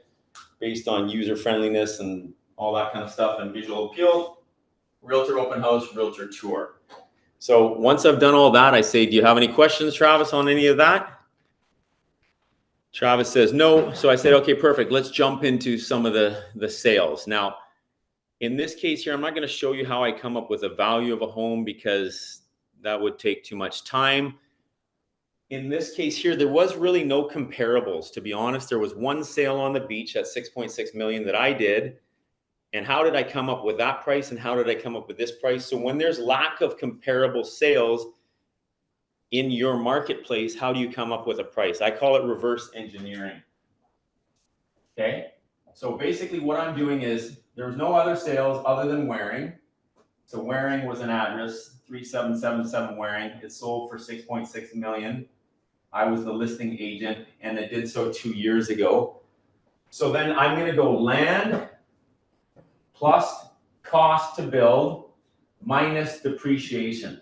based on user friendliness and all that kind of stuff and visual appeal. Realtor open house, realtor tour. So once I've done all that, I say, do you have any questions, Travis, on any of that? Travis says no. So I said, okay, perfect. Let's jump into some of the sales. Now, in this case here, I'm not going to show you how I come up with a value of a home because that would take too much time. In this case here, there was really no comparables. To be honest, there was one sale on the beach at 6.6 million that I did. And how did I come up with that price? And how did I come up with this price? So when there's lack of comparable sales in your marketplace, how do you come up with a price? I call it reverse engineering. Okay. So basically what I'm doing is there was no other sales other than Waring. So Waring was an address, 3777 Waring. It sold for 6.6 million. I was the listing agent and it did so 2 years ago. So then I'm going to go land plus cost to build minus depreciation.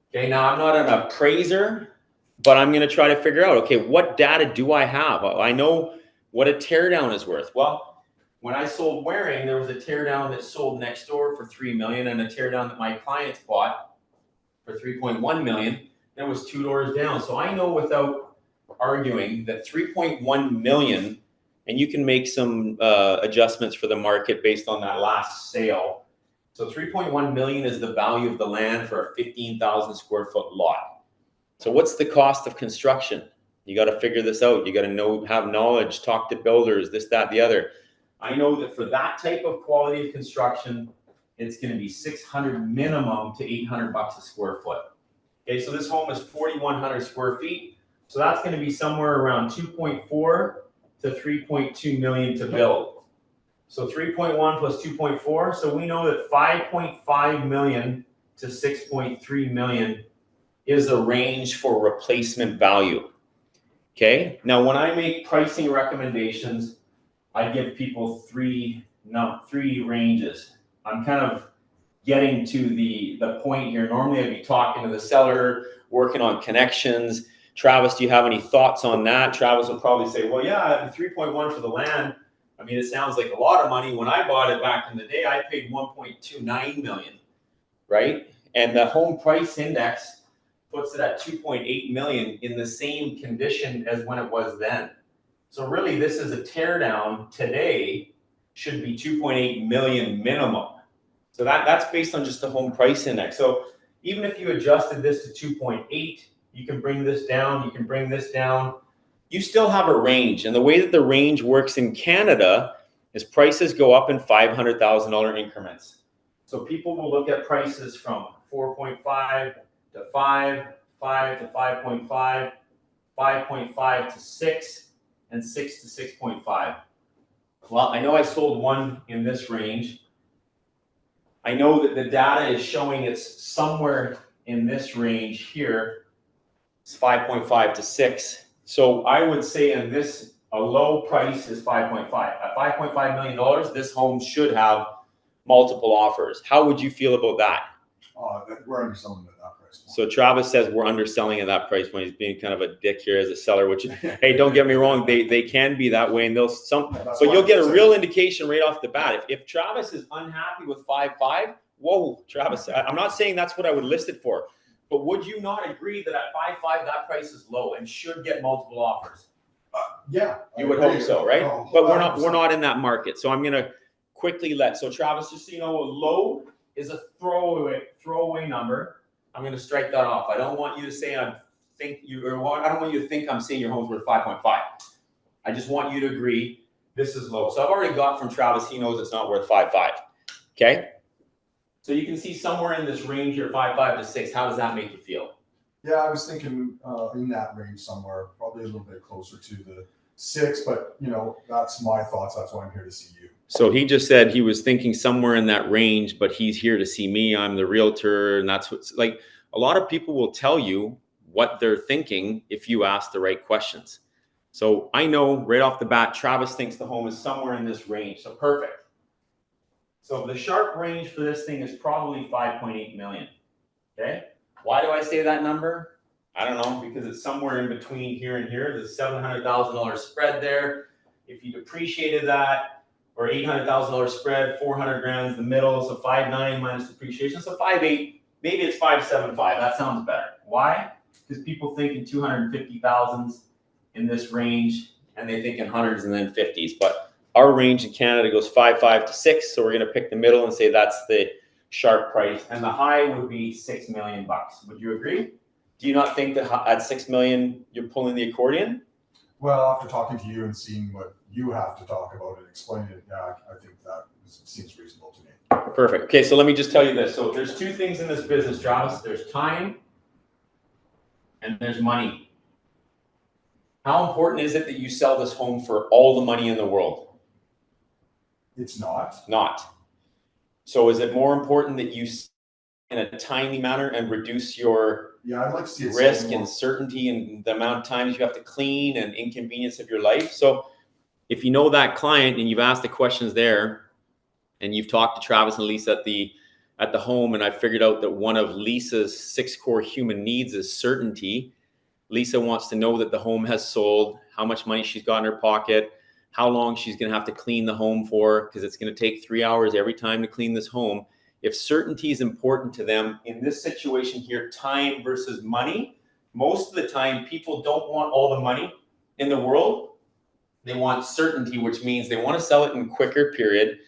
Okay, now I'm not an appraiser. but I'm going to try to figure out, okay, what data do I have? I know what a teardown is worth. Well, when I sold Waring, there was a teardown that sold next door for 3 million and a teardown that my clients bought for 3.1 million. That was 2 doors down. So I know without arguing that 3.1 million, and you can make some adjustments for the market based on that last sale. So 3.1 million is the value of the land for a 15,000 square foot lot. So what's the cost of construction? You got to figure this out. You got to know, have knowledge, talk to builders, this, that, the other. I know that for that type of quality of construction, it's going to be 600 minimum to 800 bucks a square foot. Okay, so this home is 4,100 square feet. So that's going to be somewhere around 2.4 to 3.2 million to build. So 3.1 plus 2.4. So we know that 5.5 million to 6.3 million is a range for replacement value. Okay, now when I make pricing recommendations, I give people three ranges. I'm kind of getting to the point here. Normally I'd be talking to the seller, working on connections. Travis, do you have any thoughts on that? Travis will probably say, well, yeah, 3.1 for the land. I mean, it sounds like a lot of money. When I bought it back in the day, I paid 1.29 million, right? And the home price index puts it at 2.8 million in the same condition as when it was then. So really, this is a teardown today, should be 2.8 million minimum. So that's based on just the home price index. So even if you adjusted this to 2.8, you can bring this down, you can bring this down. You still have a range. And the way that the range works in Canada is prices go up in $500,000 increments. So people will look at prices from 4.5 to 5, 5 to 5.5, 5.5 to 6, and 6 to 6.5. Well, I know I sold one in this range. I know that the data is showing it's somewhere in this range here. It's 5.5 to 6. So I would say in this, a low price is 5.5. At $5.5 million, this home should have multiple offers. How would you feel about that?
We're underselling at that price.
So Travis says we're underselling at that price when he's being kind of a dick here as a seller, which, hey, don't get me wrong, they can be that way, and but you'll get a real indication right off the bat. If Travis is unhappy with 5.5, whoa, Travis, I'm not saying that's what I would list it for, but would you not agree that at 5.5 that price is low and should get multiple offers?
Yeah,
you would hope so, right? But we're not in that market. So I'm gonna quickly so Travis, just so you know, a low is a throwaway number. I'm going to strike that off. I don't want you to say I don't want you to think I'm saying your home's worth 5.5. I just want you to agree this is low. So I've already got from Travis, he knows it's not worth 5.5. Okay? So you can see somewhere in this range here, 5.5 to 6. How does that make you feel?
Yeah, I was thinking in that range somewhere, probably a little bit closer to the 6, but that's my thoughts. That's why I'm here to see you.
So he just said he was thinking somewhere in that range, but he's here to see me. I'm the realtor. And that's what's like, a lot of people will tell you what they're thinking if you ask the right questions. So I know right off the bat, Travis thinks the home is somewhere in this range. So perfect. So the sharp range for this thing is probably 5.8 million. Okay. Why do I say that number? I don't know, because it's somewhere in between here and here. There's a $700,000 spread there. If you depreciated that, or $800,000 spread, 400 grand is the middle, so 5.9 minus depreciation, so 5.8, maybe it's 5.75. That sounds better. Why? Because people think in 250,000s in this range, and they think in hundreds and then 50s. But our range in Canada goes 5.5 to 6, so we're going to pick the middle and say that's the sharp price, and the high would be 6 million bucks. Would you agree? Do you not think that at 6 million you're pulling the accordion?
Well, after talking to you and seeing what you have to talk about and explain it, yeah, I think that seems reasonable to me.
Perfect. Okay, so let me just tell you this. So there's two things in this business, Travis. There's time and there's money. How important is it that you sell this home for all the money in the world?
It's not.
Not. So is it more important that you in a timely manner and reduce your
I'd like to see
risk and certainty and the amount of times you have to clean and inconvenience of your life? So if you know that client and you've asked the questions there and you've talked to Travis and Lisa at the home, and I figured out that one of Lisa's 6 core human needs is certainty, Lisa wants to know that the home has sold, how much money she's got in her pocket, how long she's going to have to clean the home for, because it's going to take 3 hours every time to clean this home. If certainty is important to them, in this situation here, time versus money, most of the time people don't want all the money in the world. They want certainty, which means they want to sell it in a quicker period,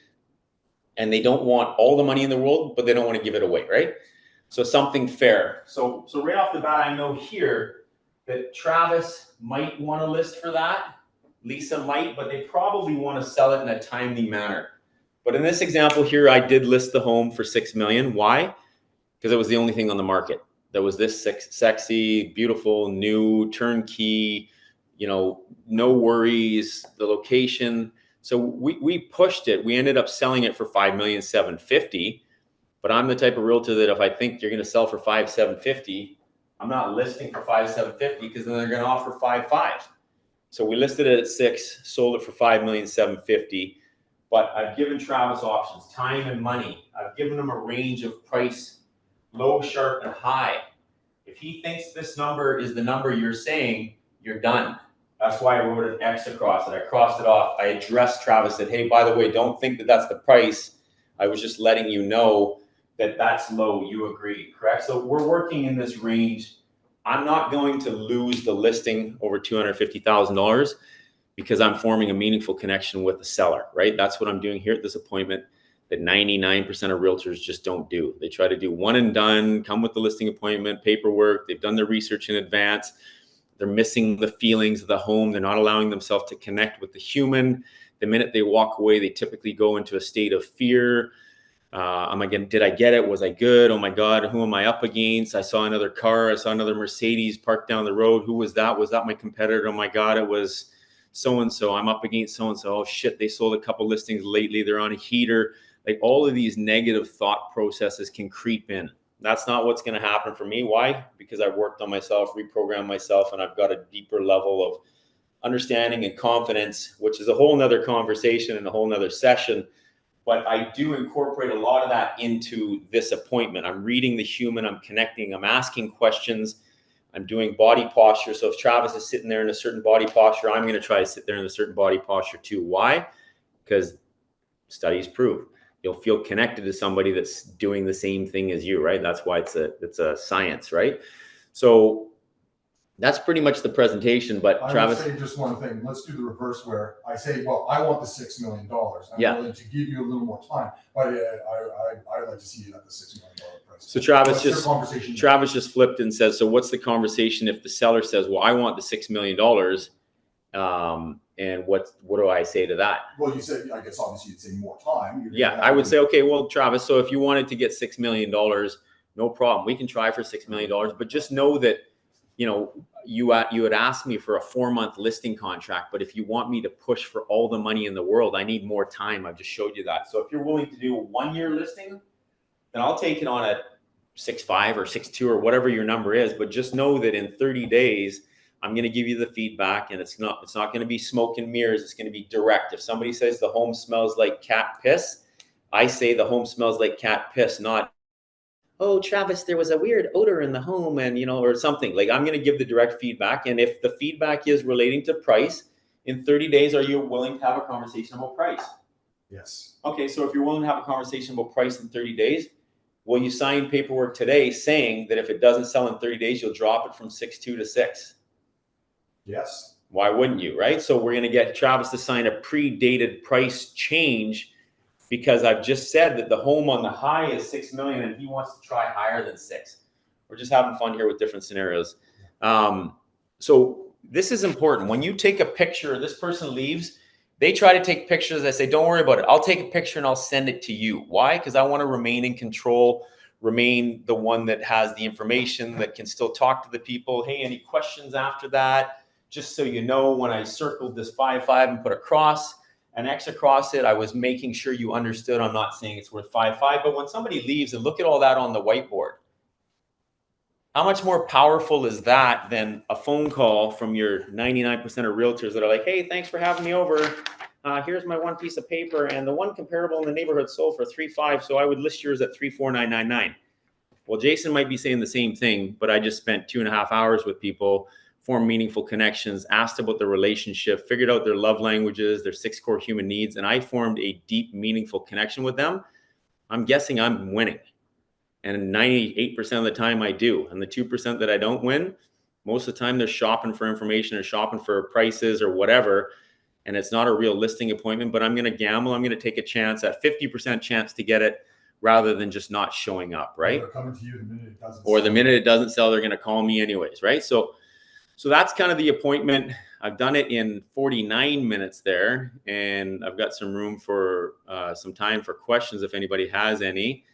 and they don't want all the money in the world, but they don't want to give it away, right? So something fair. So right off the bat, I know here that Travis might want to list for that. Lisa might, but they probably want to sell it in a timely manner. But in this example here, I did list the home for $6 million. Why? Because it was the only thing on the market that was this sexy, beautiful, new, turnkey, you know, no worries, the location. So we pushed it. We ended up selling it for $5,750,000. But I'm the type of realtor that if I think you're going to sell for $5,750,000, I'm not listing for $5,750,000 because then they're going to offer $5,500,000. So we listed it at $6 million, sold it for $5,750,000. But I've given Travis options, time and money. I've given him a range of price, low, sharp, and high. If he thinks this number is the number you're saying, you're done. That's why I wrote an X across it. I crossed it off. I addressed Travis, said, hey, by the way, don't think that that's the price. I was just letting you know that that's low. You agree, correct? So we're working in this range. I'm not going to lose the listing over $250,000 because I'm forming a meaningful connection with the seller, right? That's what I'm doing here at this appointment that 99% of realtors just don't do. They try to do one and done, come with the listing appointment, paperwork. They've done their research in advance. They're missing the feelings of the home. They're not allowing themselves to connect with the human. The minute they walk away, they typically go into a state of fear. Did I get it? Was I good? Oh my God, who am I up against? I saw another car. I saw another Mercedes parked down the road. Who was that? Was that my competitor? Oh my God, it was so-and-so. I'm up against so-and-so. Oh shit, they sold a couple listings lately. They're on a heater. Like all of these negative thought processes can creep in. That's not what's going to happen for me. Why? Because I've worked on myself, reprogrammed myself, and I've got a deeper level of understanding and confidence, which is a whole nother conversation and a whole nother session. But I do incorporate a lot of that into this appointment. I'm reading the human, I'm connecting, I'm asking questions, I'm doing body posture. So if Travis is sitting there in a certain body posture, I'm going to try to sit there in a certain body posture too. Why? Because studies prove you'll feel connected to somebody that's doing the same thing as you, right? That's why it's a science, right? So that's pretty much the presentation. But Travis,
I would say just one thing. Let's do the reverse where I say, well, I want the $6 million. I'm willing to give you a little more time, but I'd like to see you at the $6 million price.
So Travis just flipped and says, so what's the conversation if the seller says, well, I want the $6 million, and what do I say to that?
Well, you said, I guess obviously you'd say more time.
I would say, okay, well, Travis, so if you wanted to get $6 million, no problem. We can try for $6 million, but just know that, you know, you had asked me for a 4-month listing contract, but if you want me to push for all the money in the world, I need more time. I've just showed you that. So if you're willing to do a 1-year listing, then I'll take it on at 6.5 or 6.2 or whatever your number is. But just know that in 30 days, I'm going to give you the feedback, and it's not going to be smoke and mirrors. It's going to be direct. If somebody says the home smells like cat piss, I say the home smells like cat piss, not, oh, Travis, there was a weird odor in the home, and, you know, or something. Like, I'm going to give the direct feedback. And if the feedback is relating to price, in 30 days, are you willing to have a conversation about price?
Yes.
Okay, so if you're willing to have a conversation about price in 30 days, will you sign paperwork today saying that if it doesn't sell in 30 days, you'll drop it from 6.2 to 6?
Yes.
Why wouldn't you, right? So we're going to get Travis to sign a predated price change because I've just said that the home on the high is 6 million and he wants to try higher than 6. We're just having fun here with different scenarios. So this is important. When you take a picture, this person leaves, they try to take pictures. I say, don't worry about it. I'll take a picture and I'll send it to you. Why? Because I want to remain in control, remain the one that has the information, that can still talk to the people. Hey, any questions after that? Just so you know, when I circled this 5.5 and put an X across it, I was making sure you understood. I'm not saying it's worth 5.5, but when somebody leaves and look at all that on the whiteboard, how much more powerful is that than a phone call from your 99% of realtors that are like, hey, thanks for having me over. Here's my one piece of paper, and the one comparable in the neighborhood sold for 3.5, so I would list yours at 3.4999. Well, Jason might be saying the same thing, but I just spent 2.5 hours with people formed meaningful connections, asked about their relationship, figured out their love languages, their 6 core human needs, and I formed a deep, meaningful connection with them, I'm guessing I'm winning. And 98% of the time I do. And the 2% that I don't win, most of the time they're shopping for information or shopping for prices or whatever. And it's not a real listing appointment, but I'm going to gamble. I'm going to take a chance, a 50% chance to get it rather than just not showing up, right?
Or coming to you the minute it doesn't
Or
sell.
the minute it doesn't sell, they're going to call me anyways, right? So that's kind of the appointment. I've done it in 49 minutes there, and I've got some room for some time for questions if anybody has any.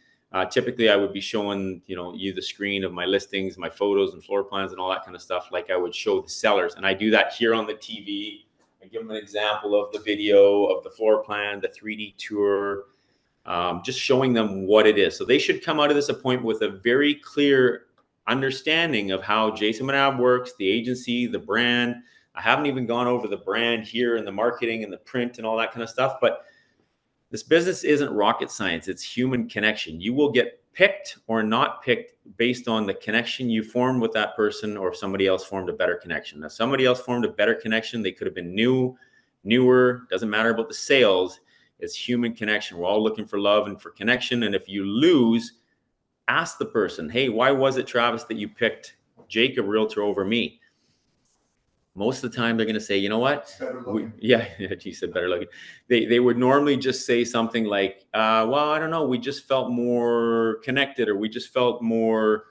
Typically, I would be showing you the screen of my listings, my photos and floor plans and all that kind of stuff like I would show the sellers. And I do that here on the TV. I give them an example of the video, of the floor plan, the 3D tour, just showing them what it is. So they should come out of this appointment with a very clear understanding of how Jason Manab works, the agency, the brand. I haven't even gone over the brand here and the marketing and the print and all that kind of stuff, but this business isn't rocket science. It's human connection. You will get picked or not picked based on the connection you formed with that person, or if somebody else formed a better connection. Now, somebody else formed a better connection. They could have been newer, doesn't matter about the sales. It's human connection. We're all looking for love and for connection. And if you lose, ask the person, hey, why was it, Travis, that you picked Jacob Realtor over me? Most of the time they're going to say, you know what? He said better looking. They would normally just say something like, well, I don't know. We just felt more connected, or we just felt more,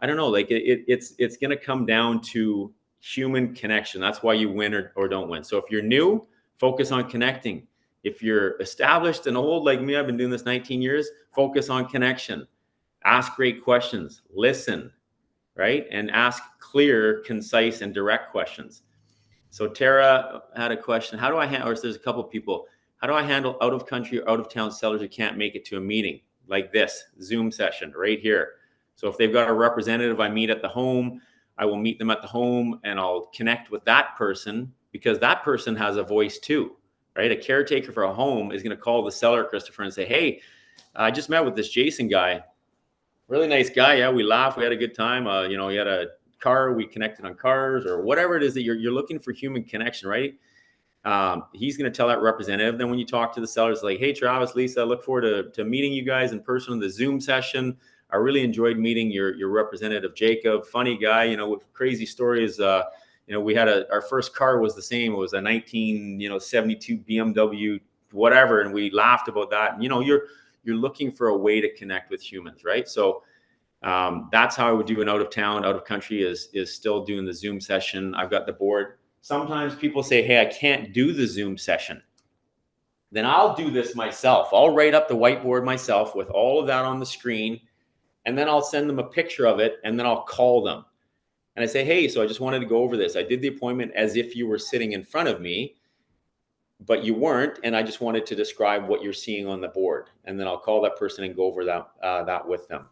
I don't know, like it's going to come down to human connection. That's why you win or don't win. So if you're new, focus on connecting. If you're established and old like me, I've been doing this 19 years, focus on connection. Ask great questions, listen, right? And ask clear, concise, and direct questions. So Tara had a question. How do I handle, or there's a couple of people, how do I handle out of country or out of town sellers who can't make it to a meeting like this Zoom session right here? So if they've got a representative I meet at the home, I will meet them at the home and I'll connect with that person, because that person has a voice too, right? A caretaker for a home is going to call the seller, Christopher, and say, hey, I just met with this Jason guy. Really nice guy. Yeah, we laughed. We had a good time. He had a car. We connected on cars, or whatever it is that you're looking for human connection, right? He's going to tell that representative. Then when you talk to the sellers, like, hey, Travis, Lisa, I look forward to meeting you guys in person in the Zoom session. I really enjoyed meeting your representative, Jacob. Funny guy, with crazy stories. We had our first car was the same. It was a 1972 BMW, whatever. And we laughed about that. And, you're looking for a way to connect with humans, right? So that's how I would do an out of town, out of country is still doing the Zoom session. I've got the board. Sometimes people say, hey, I can't do the Zoom session. Then I'll do this myself. I'll write up the whiteboard myself with all of that on the screen, and then I'll send them a picture of it, and then I'll call them. And I say, hey, so I just wanted to go over this. I did the appointment as if you were sitting in front of me, but you weren't, and I just wanted to describe what you're seeing on the board. And then I'll call that person and go over that with them.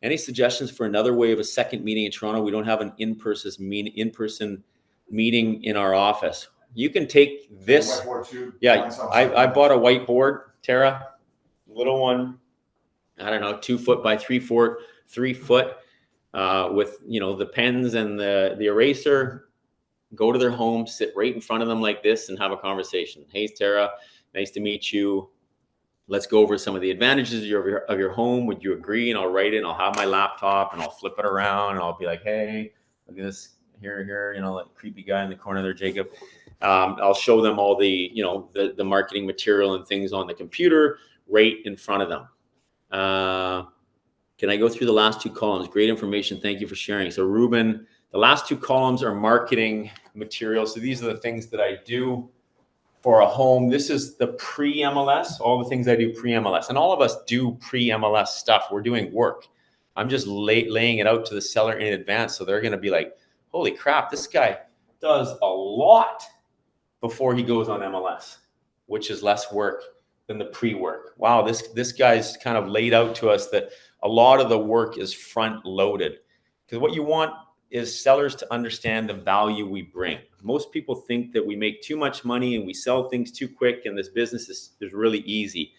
Any suggestions for another way of a second meeting in Toronto? We don't have an in-person meeting in our office. You can take this. Yeah, I bought a whiteboard, Tara, little one, I don't know, 2 foot by 3 foot, with the pens and the eraser. Go to their home, sit right in front of them like this, and have a conversation. Hey, Tara, nice to meet you. Let's go over some of the advantages of your home. Would you agree? And I'll write it, and I'll have my laptop, and I'll flip it around, and I'll be like, hey, look at this here, that creepy guy in the corner there, Jacob. I'll show them all the marketing material and things on the computer right in front of them. Can I go through the last 2 columns? Great information. Thank you for sharing. So Ruben, the last 2 columns are marketing material. So these are the things that I do for a home. This is the pre-MLS, all the things I do pre-MLS. And all of us do pre-MLS stuff. We're doing work. I'm just laying it out to the seller in advance. So they're going to be like, holy crap, this guy does a lot before he goes on MLS, which is less work than the pre-work. Wow, this guy's kind of laid out to us that a lot of the work is front loaded. Because what you want is sellers to understand the value we bring. Most people think that we make too much money and we sell things too quick and this business is really easy.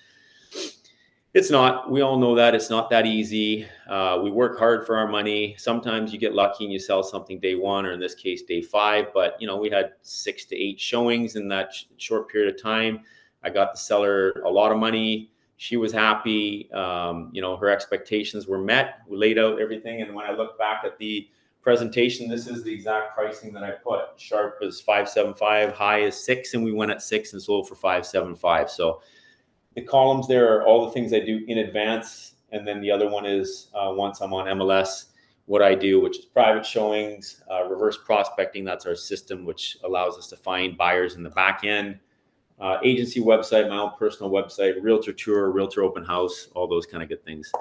It's not. We all know that it's not that easy. We work hard for our money. Sometimes you get lucky and you sell something day one, or in this case, day 5. But we had 6 to 8 showings in that short period of time. I got the seller a lot of money. She was happy. Her expectations were met. We laid out everything, and when I look back at the presentation, this is the exact pricing that I put. Sharp is 575, high is 6, and we went at 6 and sold for 575. So the columns there are all the things I do in advance, and then the other one is once I'm on MLS, what I do, which is private showings, reverse prospecting. That's our system, which allows us to find buyers in the back end. Agency website, my own personal website, realtor tour, realtor open house, all those kind of good things.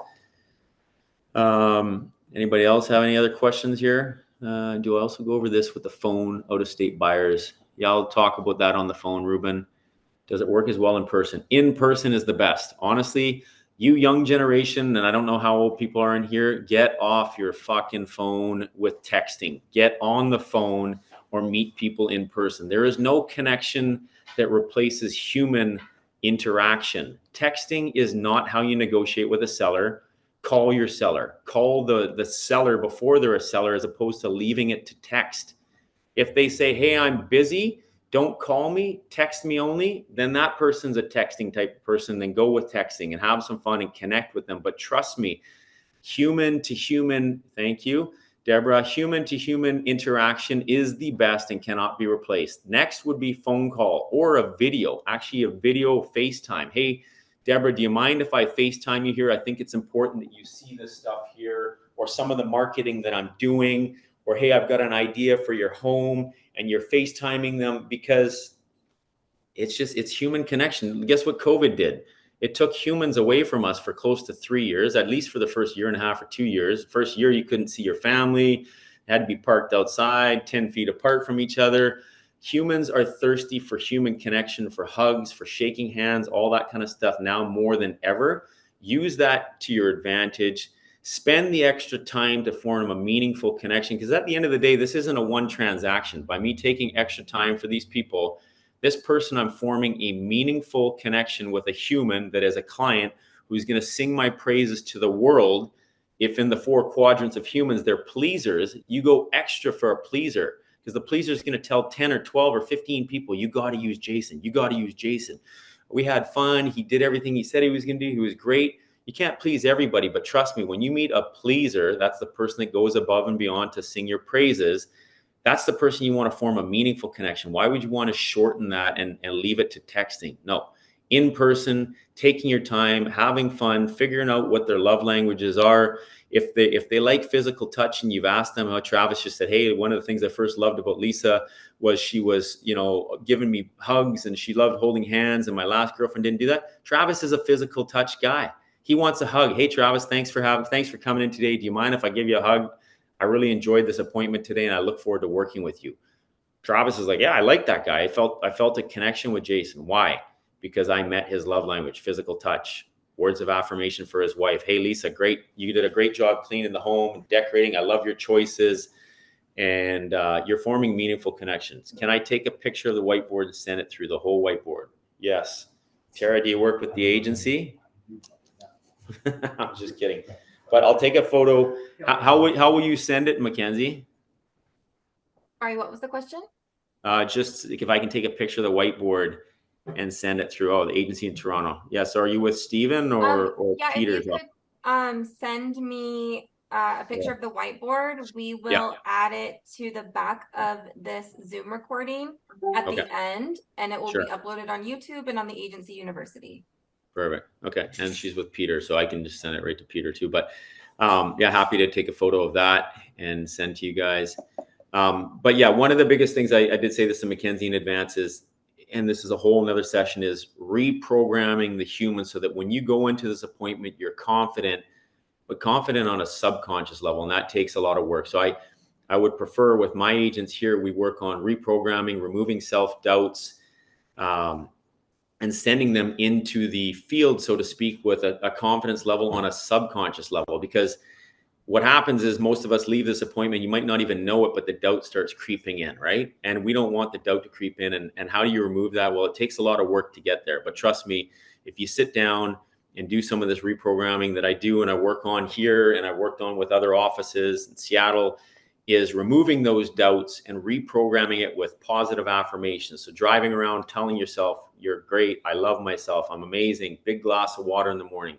Anybody else have any other questions here? Do I also go over this with the phone, out-of-state buyers? Yeah, I'll talk about that on the phone, Ruben. Does it work as well in person? In person is the best. Honestly, you young generation, and I don't know how old people are in here, get off your fucking phone with texting. Get on the phone or meet people in person. There is no connection that replaces human interaction. Texting is not how you negotiate with a seller. Call your seller. Call the seller before they're a seller, as opposed to leaving it to text. If they say, hey, I'm busy, don't call me, text me only, then that person's a texting type of person. Then go with texting and have some fun and connect with them. But trust me, human to human, thank you, Deborah, human to human interaction is the best and cannot be replaced. Next would be phone call or a video, actually a video FaceTime. Hey, Deborah, do you mind if I FaceTime you here? I think it's important that you see this stuff here, or some of the marketing that I'm doing, or hey, I've got an idea for your home, and you're FaceTiming them, because it's human connection. Guess what COVID did? It took humans away from us for close to 3 years, at least for the first year and a half or 2 years. First year, you couldn't see your family, had to be parked outside, 10 feet apart from each other. Humans are thirsty for human connection, for hugs, for shaking hands, all that kind of stuff now more than ever. Use that to your advantage. Spend the extra time to form a meaningful connection, because at the end of the day, this isn't a one transaction. By me taking extra time for these people, this person, I'm forming a meaningful connection with a human that is a client who's going to sing my praises to the world. If in the 4 quadrants of humans, they're pleasers, you go extra for a pleaser, because the pleaser is going to tell 10 or 12 or 15 people, you got to use Jason. You got to use Jason. We had fun. He did everything he said he was going to do. He was great. You can't please everybody, but trust me, when you meet a pleaser, that's the person that goes above and beyond to sing your praises. That's the person you want to form a meaningful connection. Why would you want to shorten that and leave it to texting? No, in person, taking your time, having fun, figuring out what their love languages are. If they like physical touch and you've asked them, how Travis just said, hey, one of the things I first loved about Lisa was she was, giving me hugs, and she loved holding hands, and my last girlfriend didn't do that. Travis is a physical touch guy. He wants a hug. Hey, Travis, thanks for coming in today. Do you mind if I give you a hug? I really enjoyed this appointment today, and I look forward to working with you. Travis is like, yeah, I like that guy. I felt a connection with Jason. Why? Because I met his love language, physical touch, words of affirmation for his wife. Hey, Lisa, great. You did a great job cleaning the home, decorating. I love your choices. And you're forming meaningful connections. Can I take a picture of the whiteboard and send it through the whole whiteboard? Yes. Tara, do you work with the agency? I'm just kidding. But I'll take a photo. How will you send it, Mackenzie?
Sorry, what was the question?
Just if I can take a picture of the whiteboard and send it through the agency in Toronto. Yeah. So are you with Steven or Peter?
If you could send me a picture of the whiteboard, we will add it to the back of this Zoom recording at the end, and it will be uploaded on YouTube and on the Agency University.
Perfect. Okay. And she's with Peter, so I can just send it right to Peter too. But happy to take a photo of that and send to you guys. But yeah, one of the biggest things I did say this to Mackenzie in advance is, and this is a whole nother session, is reprogramming the human so that when you go into this appointment, you're confident, but confident on a subconscious level. And that takes a lot of work. So I would prefer, with my agents here, we work on reprogramming, removing self-doubts, and sending them into the field, so to speak, with a confidence level on a subconscious level. Because what happens is most of us leave this appointment, you might not even know it, but the doubt starts creeping in, right? And we don't want the doubt to creep in. And how do you remove that? Well, it takes a lot of work to get there. But trust me, if you sit down and do some of this reprogramming that I do and I work on here and I worked on with other offices in Seattle, is removing those doubts and reprogramming it with positive affirmations. So driving around telling yourself, you're great, I love myself, I'm amazing, big glass of water in the morning,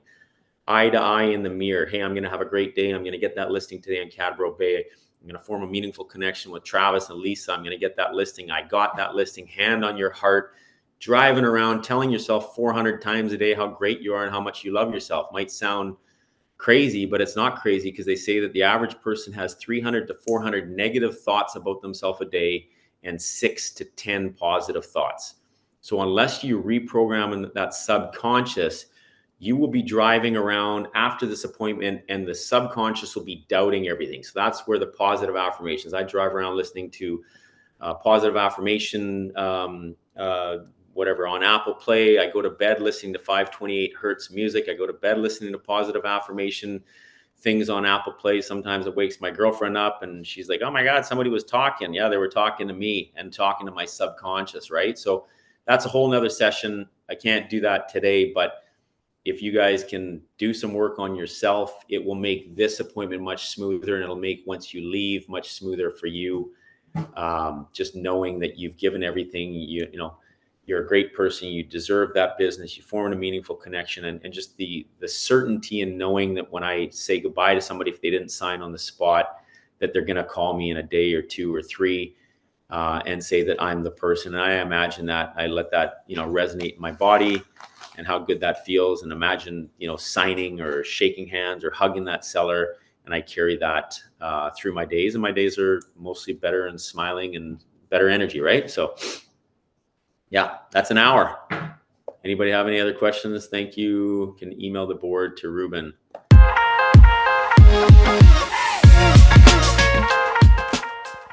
eye to eye in the mirror, hey, I'm going to have a great day, I'm going to get that listing today in Cadbro Bay, I'm going to form a meaningful connection with Travis and Lisa, I'm going to get that listing, I got that listing, hand on your heart, driving around telling yourself 400 times a day how great you are and how much you love yourself. Might sound crazy, but it's not crazy, because they say that the average person has 300 to 400 negative thoughts about themselves a day and 6 to 10 positive thoughts. So unless you reprogram that subconscious, you will be driving around after this appointment and the subconscious will be doubting everything. So that's where the positive affirmations, I drive around listening to positive affirmation, whatever, on Apple Play. I go to bed listening to 528 hertz music. I go to bed listening to positive affirmation things on Apple Play. Sometimes it wakes my girlfriend up and she's like, oh my God, somebody was talking. Yeah, they were talking to me and talking to my subconscious, right? So that's a whole nother session. I can't do that today, but if you guys can do some work on yourself, it will make this appointment much smoother, and it'll make once you leave much smoother for you. Just knowing that you've given everything, you know, you're a great person, you deserve that business, you formed a meaningful connection, and just the certainty in knowing that when I say goodbye to somebody, if they didn't sign on the spot, that they're going to call me in a day or 2 or 3 and say that I'm the person. And I imagine that, I let that, you know, resonate in my body and how good that feels, and imagine, you know, signing or shaking hands or hugging that seller. And I carry that through my days, and my days are mostly better and smiling and better energy, right? So yeah, that's an hour. Anybody have any other questions? Thank you. You can email the board to Ruben.